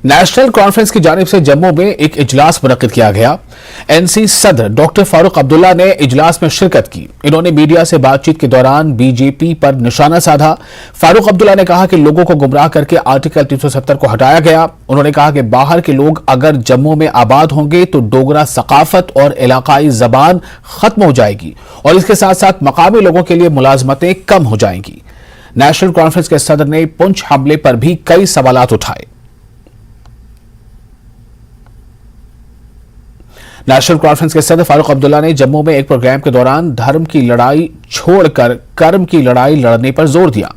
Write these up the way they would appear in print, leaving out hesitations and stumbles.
National conference की जानिब से जम्मू में एक इजलास मुनक्किद किया गया। एनसी सदर डॉक्टर फारूक अब्दुल्ला ने इजलास में शिरकत की। इन्होंने मीडिया से बातचीत के दौरान बीजेपी पर निशाना साधा। फारूक अब्दुल्ला ने कहा कि लोगों को गुमराह करके आर्टिकल 370 को हटाया गया। उन्होंने कहा कि बाहर के लोग अगर जम्मू में आबाद होंगे तो डोगरा सकाफत और इलाकाई जबान खत्म हो जाएगी और इसके साथ साथ मकामी लोगों के लिए मुलाजमतें कम हो जाएंगी। नेशनल कॉन्फ्रेंस के सदर ने पुंछ हमले पर भी कई सवालात उठाए। नेशनल कॉन्फ्रेंस के सदर फारूक अब्दुल्ला ने जम्मू में एक प्रोग्राम के दौरान धर्म की लड़ाई छोड़कर कर्म की लड़ाई लड़ने पर जोर दिया।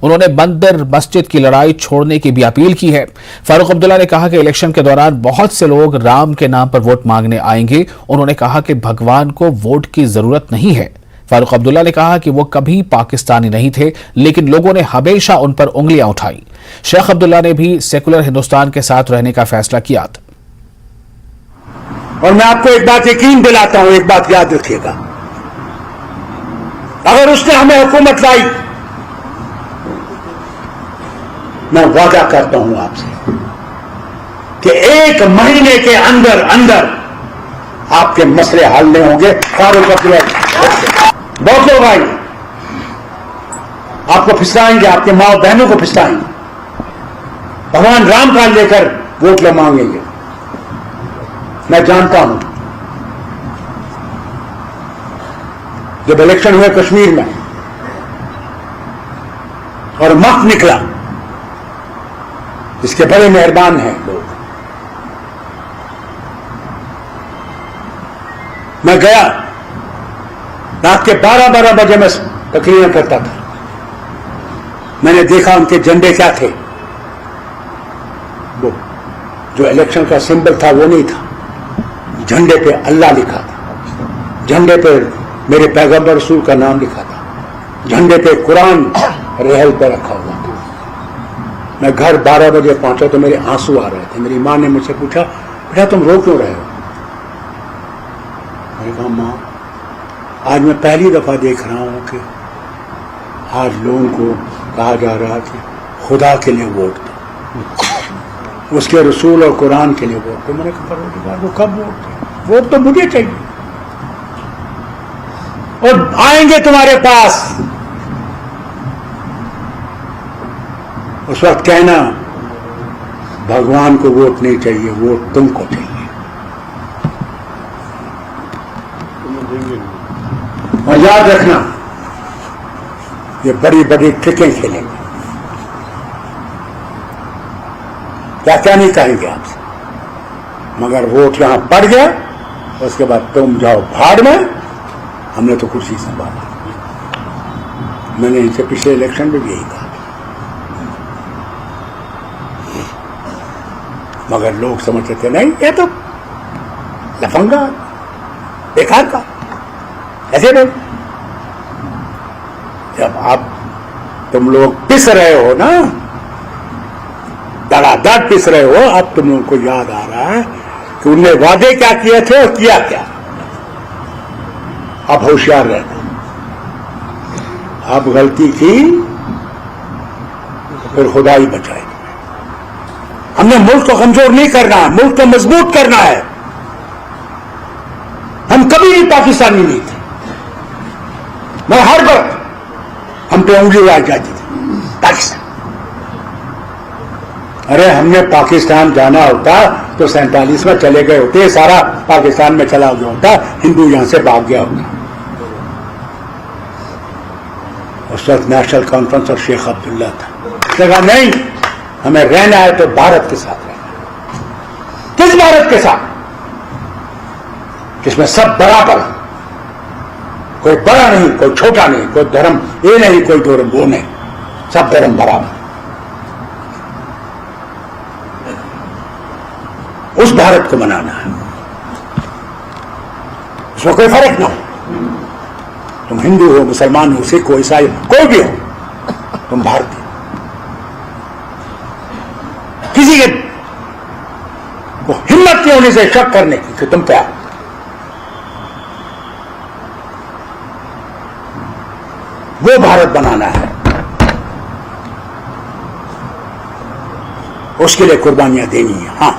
उन्होंने मंदिर मस्जिद की लड़ाई छोड़ने की भी अपील की है। फारूक अब्दुल्ला ने कहा कि इलेक्शन के दौरान बहुत से लोग राम के नाम पर वोट मांगने आएंगे। उन्होंने कहा कि भगवान को वोट की जरूरत नहीं है। फारूक अब्दुल्ला ने कहा कि वो कभी पाकिस्तानी नहीं थे, लेकिन लोगों ने हमेशा उन पर उंगलियां उठाई। शेख अब्दुल्ला ने भी सेकुलर हिंदुस्तान के साथ रहने का फैसला किया था। और मैं आपको एक बात यकीन दिलाता हूं, एक बात याद रखिएगा, अगर उसने हमें हुकूमत लाई, मैं वादा करता हूं आपसे कि 1 महीने के अंदर अंदर आपके मसले हल नहीं होंगे। फारूक अब्दुल्ला बहुत लोग आएंगे, आपको फिसलाएंगे, आपके माँ बहनों को फिसलाएंगे, भगवान राम का लेकर वोट लो मांगेंगे। मैं जानता हूं, जब इलेक्शन हुए कश्मीर में और मत निकला, इसके बड़े मेहरबान हैं लोग। मैं गया, रात के 12-12 बजे मैं तकरीरें करता था। मैंने देखा उनके झंडे क्या थे। वो जो इलेक्शन का सिंबल था वो नहीं था, झंडे पे अल्लाह लिखा था, झंडे पे मेरे पैगंबर रसूल का नाम लिखा था, झंडे पे कुरान रेहल पे रखा हुआ था। मैं घर 12 बजे पहुंचा तो मेरे आंसू आ रहे थे। मेरी मां ने मुझसे पूछा, बेटा तुम रो क्यों रहे हो? मैंने कहा, मां आज मैं पहली दफा देख रहा हूं कि आज लोगों को कहा जा रहा कि खुदा के लिए वोट दो, उसके रसूल और कुरान के लिए वोट दो। मैंने कहा, वो कब वोट दो? वोट तो मुझे चाहिए, और आएंगे तुम्हारे पास उस वक्त कहना भगवान को वोट नहीं चाहिए, वोट तुमको चाहिए। और याद रखना, ये बड़ी बड़ी ट्रिकें खेलेंगे, क्या क्या नहीं कहेंगे आपसे, मगर वोट यहां पड़ गया उसके बाद तुम जाओ भाड़ में। हमने तो कुर्सी संभाला। मैंने इनसे पिछले इलेक्शन में भी यही कहा, मगर लोग समझते थे नहीं ये तो लफंगा बेकार का ऐसे नहीं। जब आप तुम लोग पिस रहे हो ना, धड़ाधड़ पिस रहे हो, अब तुम लोगों को याद आ रहा है कि उनने वादे क्या किए थे और किया क्या। अब होशियार रहना, अब गलती की फिर खुदा ही बचाएगी। हमने मुल्क को कमजोर नहीं करना है, मुल्क को मजबूत करना है। हम कभी भी पाकिस्तानी नहीं थे, मैं हर वक्त हम पे उंगली उड़ाई जाती थी पाकिस्तान। अरे हमने पाकिस्तान जाना होता तो 47 में चले गए होते, सारा पाकिस्तान में चला गया होता, हिंदू यहां से भाग गया होता। उस वक्त नेशनल कॉन्फ्रेंस और शेख अब्दुल्ला था, कहा नहीं हमें रहना है तो भारत के साथ रहना। किस भारत के साथ? जिसमें सब बराबर, कोई बड़ा नहीं, कोई छोटा नहीं, कोई धर्म ये नहीं, कोई धर्म वो नहीं, सब धर्म बराबर। उस भारत को बनाना है, उसमें कोई फर्क ना हो। तुम हिंदू हो, मुसलमान हो, सिख हो, ईसाई हो, कोई भी हो, तुम भारतीय। किसी के को हिम्मत नहीं होने से शक करने की कि तुम क्या। वो भारत बनाना है, اس کے لیے قربانیاں دینی ہیں. ہاں